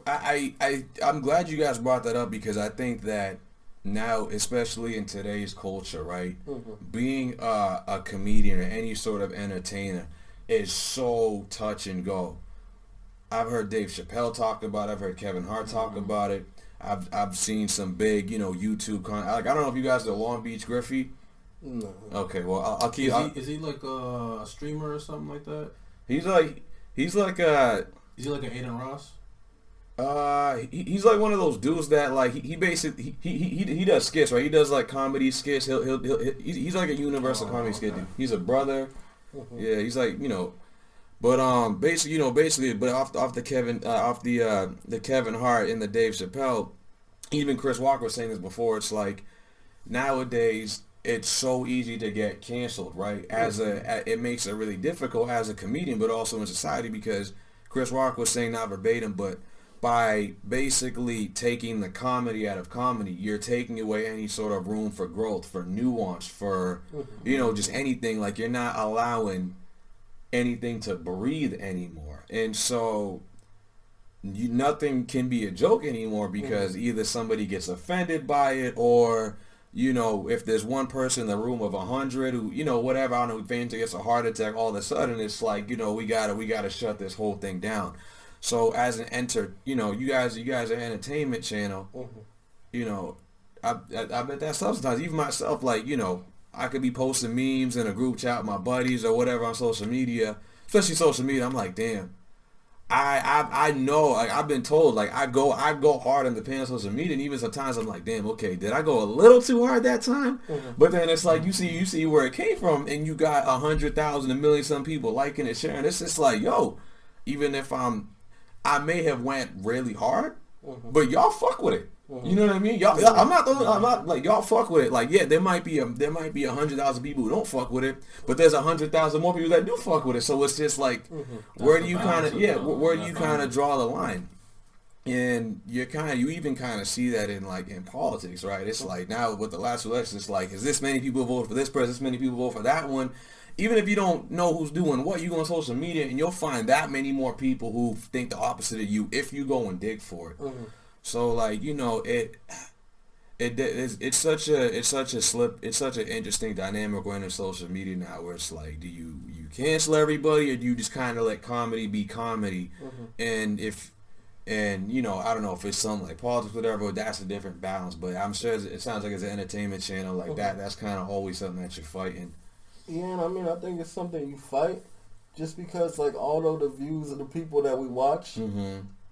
I'm glad you guys brought that up because I think that now, especially in today's culture, right, being a comedian or any sort of entertainer is so touch and go. I've heard Dave Chappelle talk about it. I've heard Kevin Hart talk about it. I've seen some big, YouTube like I don't know if you guys are Long Beach Griffey. No. Okay, well I'll keep. Is he like a streamer or something like that? He's like Is he like an Aiden Ross? He's like one of those dudes that like he basically he does skits, right? He does like comedy skits. He's like a universal comedy skit dude. He's a brother. Yeah, he's like but basically, but off the Kevin Hart and the Dave Chappelle, even Chris Walker was saying this before. It's like nowadays it's so easy to get canceled, right? It makes it really difficult as a comedian, but also in society because Chris Walker was saying not verbatim, but by basically taking the comedy out of comedy, you're taking away any sort of room for growth, for nuance, for, just anything. Like, you're not allowing anything to breathe anymore. And so nothing can be a joke anymore because either somebody gets offended by it or, if there's one person in the room of 100 who, whatever, I don't know, who faints, gets a heart attack, all of a sudden it's like, we gotta shut this whole thing down. So as an you guys are an entertainment channel, I bet that sometimes even myself, like, I could be posting memes in a group chat with my buddies or whatever on social media, especially social media. I'm like, damn, I know, like, I've been told, like, I go hard in the pan on social media, and even sometimes I'm like, damn, okay, did I go a little too hard that time? But then it's like you see where it came from, and you got 100,000, a million some people liking it, sharing. It's just like, yo, even if I may have went really hard, but y'all fuck with it. You know what I mean? Y'all, I'm not like, y'all fuck with it. Like, yeah, there might be 100,000 people who don't fuck with it, but there's 100,000 more people that do fuck with it. So it's just like, where do you kind of draw the line? And you even kind of see that in politics, right? It's like now with the last election, it's like, is this many people vote for this person? This many people vote for that one? Even if you don't know who's doing what, you go on social media and you'll find that many more people who think the opposite of you if you go and dig for it. So like, it's such an interesting dynamic going in social media now where it's like, do you cancel everybody or do you just kind of let comedy be comedy? And I don't know if it's something like politics, whatever, that's a different balance. But I'm sure it sounds like it's an entertainment channel like that. That's kind of always something that you're fighting. Yeah, and I think it's something you fight just because, like, although the views of the people that we watch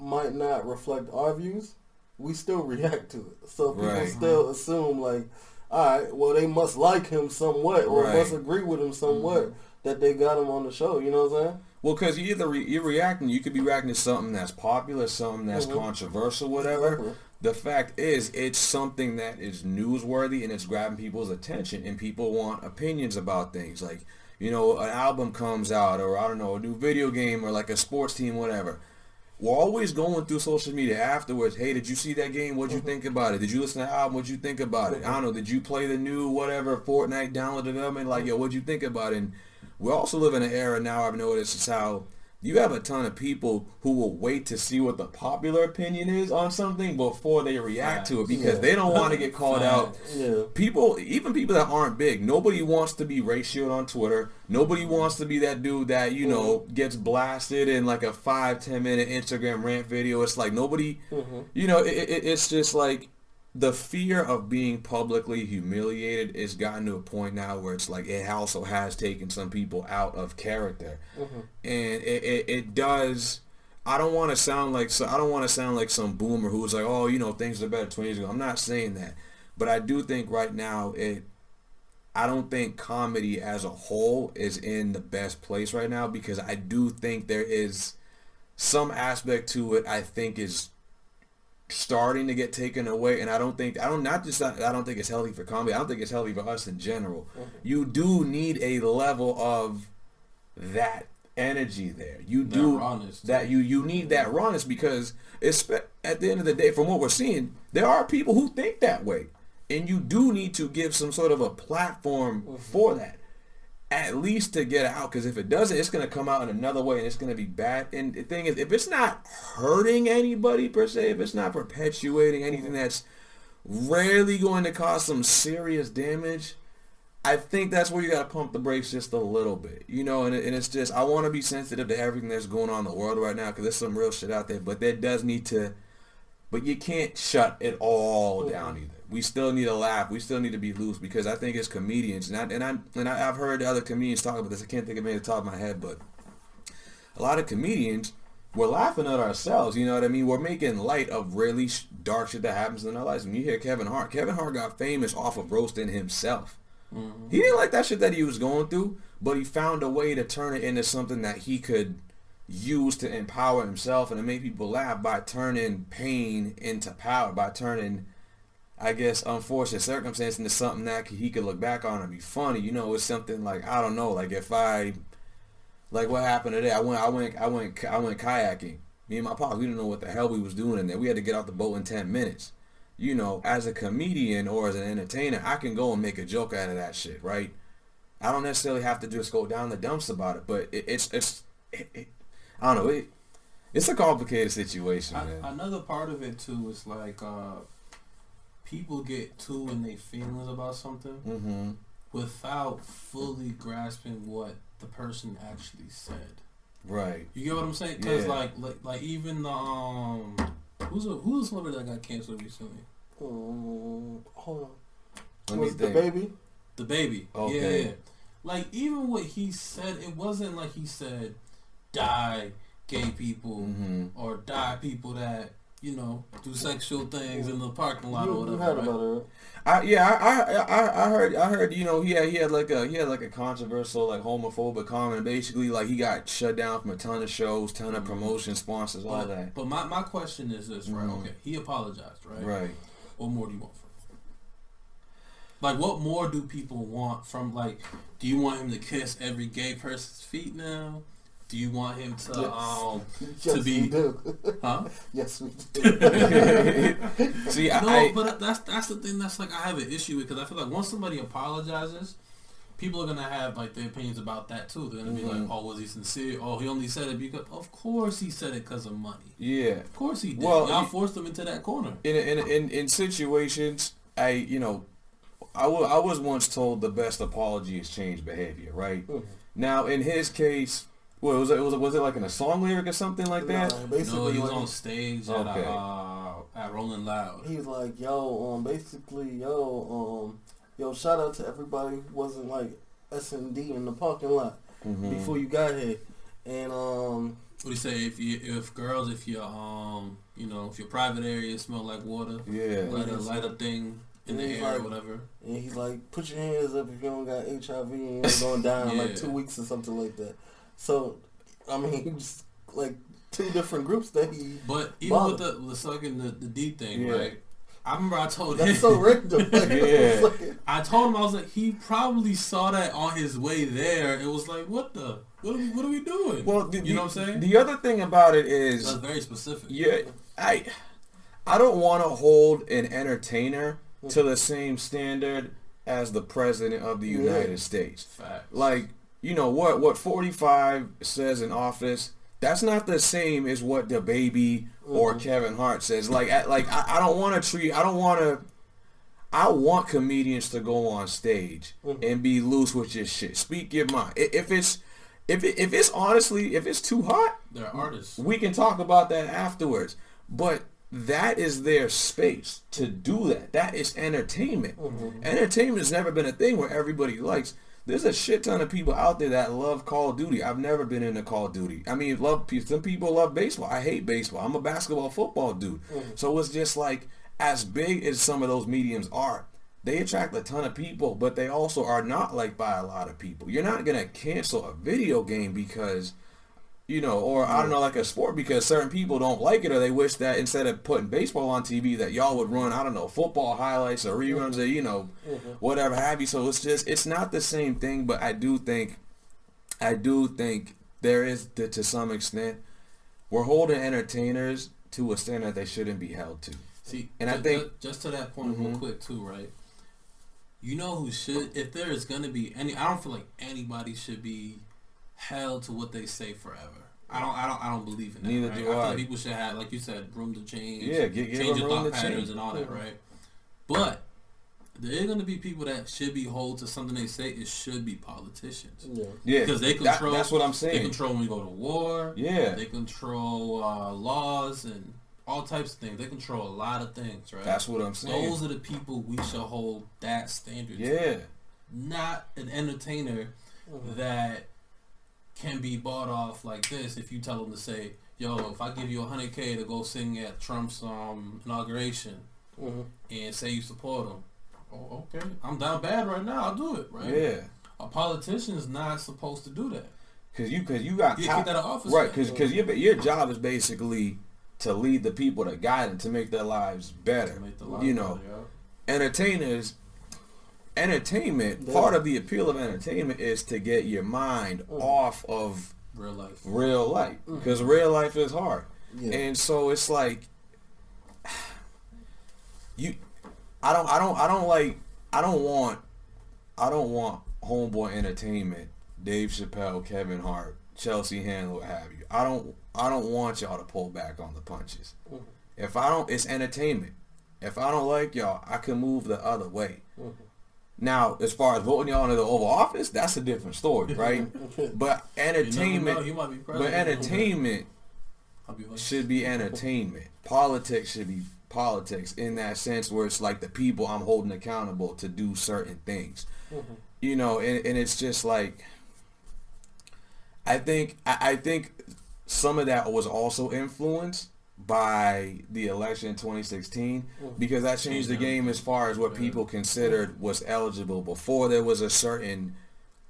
might not reflect our views, we still react to it. So people still assume, like, all right, well, they must like him somewhat or must agree with him somewhat that they got him on the show. You know what I'm saying? Well, because you're reacting, you could be reacting to something that's popular, something that's controversial, whatever. Exactly. The fact is, it's something that is newsworthy and it's grabbing people's attention, and people want opinions about things. Like, an album comes out, or I don't know, a new video game, or like a sports team, whatever. We're always going through social media afterwards. Hey, did you see that game? What'd you think about it? Did you listen to the album? What'd you think about it? I don't know. Did you play the new whatever Fortnite download development? Like, yo, what'd you think about it? And we also live in an era now, I've noticed, is how you have a ton of people who will wait to see what the popular opinion is on something before they react to it because they don't want to get called out. Even people that aren't big, nobody wants to be ratioed on Twitter. Nobody wants to be that dude that, gets blasted in like a 5-10 minute Instagram rant video. It's like nobody, it's just like the fear of being publicly humiliated has gotten to a point now where it's like it also has taken some people out of character, and it does. I don't want to sound like some boomer who's like, oh, things are better 20 years ago. I'm not saying that, but I do think right now I don't think comedy as a whole is in the best place right now because I do think there is some aspect to it I think is starting to get taken away, and I don't think it's healthy for comedy. I don't think it's healthy for us in general. You do need a level of that energy there. You do that. You need that rawness because it's at the end of the day, from what we're seeing, there are people who think that way, and you do need to give some sort of a platform for that. at least to get it out, because if it doesn't, it's going to come out in another way and it's going to be bad. And the thing is, if it's not hurting anybody per se, if it's not perpetuating anything that's rarely going to cause some serious damage, I think that's where you got to pump the brakes just a little bit, you know. And it's just, I want to be sensitive to everything that's going on in the world right now, because there's some real shit out there, but there does need to, but you can't shut it all down either. We still need to laugh. We still need to be loose, because I think as comedians, I've heard other comedians talk about this. I can't think of it off the top of my head, but a lot of comedians, we're laughing at ourselves. You know what I mean? We're making light of really dark shit that happens in our lives. When you hear Kevin Hart got famous off of roasting himself. Mm-hmm. He didn't like that shit that he was going through, but he found a way to turn it into something that he could use to empower himself and to make people laugh by turning pain into power, by turning, I guess, unfortunate circumstance into something that he could look back on and be funny. You know, it's something like, I don't know, like like what happened today. I went kayaking. Me and my pops, we didn't know what the hell we was doing in there. We had to get out the boat in 10 minutes. You know, as a comedian or as an entertainer, I can go and make a joke out of that shit, right? I don't necessarily have to just go down the dumps about it, but it's I don't know. It's a complicated situation, man. Another part of it too is like people get too in their feelings about something without fully grasping what the person actually said. Right. You get what I'm saying? Because like even the who's a celebrity that got canceled recently? Hold on. Was the baby? The baby. Okay. Yeah. Like even what he said, it wasn't like he said, "Die gay people" or "Die people that, you know, do sexual things in the parking lot or whatever." You heard about it. I heard. You know, he had like a controversial, like, homophobic comment. Basically, like, he got shut down from a ton of shows, ton of promotion sponsors, all that. But my question is this, right? Okay, he apologized, right? Right. What more do you want from him? Like, what more do people want from, like, do you want him to kiss every gay person's feet now? Do you want him to yes, be? We do. Huh? Yes, we do. See, but that's the thing. That's like I have an issue with, because I feel like once somebody apologizes, people are gonna have like their opinions about that too. They're gonna be like, "Oh, was he sincere? Oh, he only said it because." Of course, he said it because of money. Yeah. Of course he did. Well, y'all forced him into that corner. In situations, I was once told the best apology is change behavior, right? Now, in his case, was it like in a song lyric or something like that? Basically, no, he was on stage at Rolling Loud. He was like, "Yo, yo, shout out to everybody who wasn't like S&D in the parking lot before you got here." And what do you say? If your private area smell like water, light a thing in the air or whatever. And he's like, "Put your hands up if you don't got HIV and you're going down in like 2 weeks or something like that." So, I mean, just like two different groups that he. But even with the sucking the deep thing, right? I remember I told him. That's so random. Like, I told him, I was like, he probably saw that on his way there. It was like, what are we doing? Well, you know what I'm saying? The other thing about it is that's very specific. Yeah, I don't want to hold an entertainer to the same standard as the president of the United States. Facts. Like, you know, what 45 says in office, that's not the same as what the baby or Kevin Hart says. I want comedians to go on stage and be loose with your shit. Speak your mind. If it's honestly, if it's too hot, they're artists. We can talk about that afterwards. But that is their space to do that. That is entertainment. Entertainment has never been a thing where everybody likes. There's a shit ton of people out there that love Call of Duty. I've never been into Call of Duty. I mean, some people love baseball. I hate baseball. I'm a basketball, football dude. So it's just like, as big as some of those mediums are, they attract a ton of people, but they also are not liked by a lot of people. You're not going to cancel a video game because, you know, or I don't know, like a sport, because certain people don't like it, or they wish that instead of putting baseball on TV that y'all would run, I don't know, football highlights or reruns or, you know, whatever have you. So it's not the same thing, but I do think there is, to some extent, we're holding entertainers to a standard they shouldn't be held to. See, and I think just to that point real quick too, right? You know who should, if there is going to be any, I don't feel like anybody should be held to what they say forever. I don't believe in that. Neither right? do I feel I. like people should have, like you said, room to change. Yeah, give change your room thought to patterns change. and all that, right? But there are going to be people that should be held to something they say. It should be politicians. Yeah, because they control. That's what I'm saying. They control when we go to war. Yeah, they control laws and all types of things. They control a lot of things, right? That's what I'm saying. Those are the people we should hold that standard yeah. to. Not an entertainer that can be bought off like this if you tell them to say, yo, if I give you $100K to go sing at Trump's inauguration and say you support him, oh, okay, I'm down bad right now, I'll do it, right? Yeah. A politician's not supposed to do that. Cause you got you kicked out of office, right? Because your job is basically to lead the people, to guide them, to make their lives better. You know, entertainment. Part of the appeal of entertainment is to get your mind off of real life, because real life is hard, and so it's like I don't want Homeboy Entertainment, Dave Chappelle, Kevin Hart, Chelsea Handler, what have you. I don't want y'all to pull back on the punches. It's entertainment. If I don't like y'all, I can move the other way. Now, as far as voting y'all into the Oval Office, that's a different story, right? But entertainment, should be entertainment. Politics should be politics in that sense, where it's like the people I'm holding accountable to do certain things. You know, and it's just like, I think some of that was also influenced by the election in 2016, because that changed the game as far as what people considered was eligible. Before, there was a certain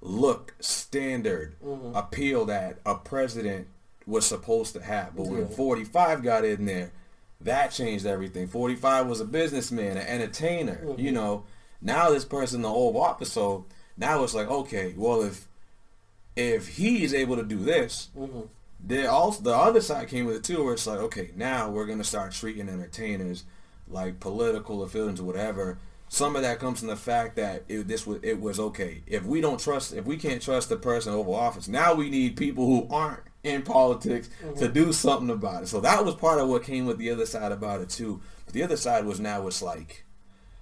look, standard, appeal that a president was supposed to have. But when 45 got in there, that changed everything. 45 was a businessman, an entertainer, you know. Now this person in the Oval Office, so now it's like, okay, well, if he's able to do this, the other side came with it too, where it's like, okay, now we're gonna start treating entertainers like political affiliates or whatever. Some of that comes from the fact that it was okay. If we can't trust the person in the Oval Office, now we need people who aren't in politics to do something about it. So that was part of what came with the other side about it too. But the other side was, now it's like,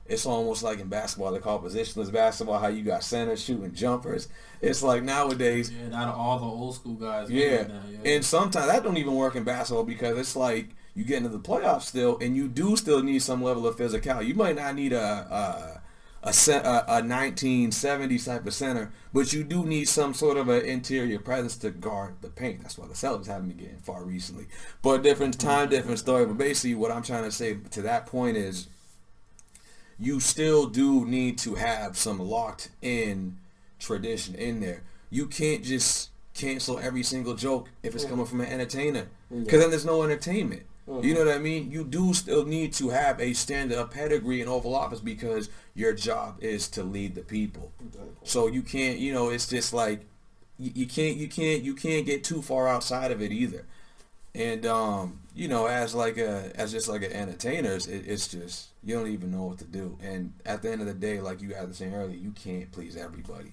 it's almost like in basketball, they call positionless basketball, how you got centers shooting jumpers. It's like nowadays. Yeah, not all the old school guys. Yeah. And sometimes that don't even work in basketball, because it's like you get into the playoffs still, and you do still need some level of physicality. You might not need a 1970s type of center, but you do need some sort of an interior presence to guard the paint. That's why the Celtics haven't been getting far recently. But different time, different story. But basically what I'm trying to say to that point is, you still do need to have some locked in tradition in there. You can't just cancel every single joke if it's coming from an entertainer, because then there's no entertainment. You know what I mean? You do still need to have a standard of pedigree in Oval Office, because your job is to lead the people. So you can't, you know, it's just like you can't get too far outside of it either. And you know, as just like an entertainer, it's just, you don't even know what to do. And at the end of the day, like you guys were saying earlier, you can't please everybody.